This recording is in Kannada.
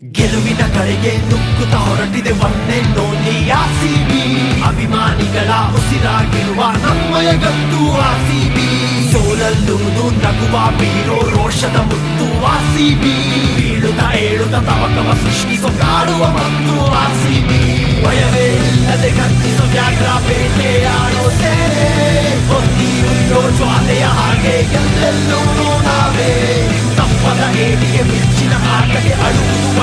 ಗೆಲುವಿನ ಕಡೆಗೆ ನುಗ್ಗುತ್ತಾ ಹೊರಟಿದೆ ಒಂದೆನ್ನೋನಿ ಆರ್ಸಿಬಿ. ಅಭಿಮಾನಿಗಳ ಉಸಿರಾಗಿರುವ ನಮ್ಮಯ ಗತ್ತು ಆರ್ಸಿಬಿ. ಸೋಲಲ್ಲೂ ನಗುವ ಬೀರೋ ರೋಷದ ಮುತ್ತು ಆರ್ಸಿಬಿ. ಬೀಳುತ್ತ ಏಳುತ್ತ ತವಕವ ಸೃಷ್ಟಿಸೋ ಕಾಡುವ ಮತ್ತು ಆರ್ಸಿಬಿ. ಭಯವೇ ಇಲ್ಲದೆ ಕತ್ತಿಸೋ ವ್ಯಾಘ್ರ ಬೇಟೆಯಾಡೋ ಸೇನೆ. ಹೊತ್ತಿಯುಳ್ಳೋ ಜ್ವಾಲೆಯ ಹಾಗೆ ಎಲ್ಲೆಲ್ಲೂ ನಾವೇ. ತಪ್ಪದ ಏಟಿಗೆ ಮಿಂಚಿನ ಆಟಕ್ಕೆ ಅಳುವುದು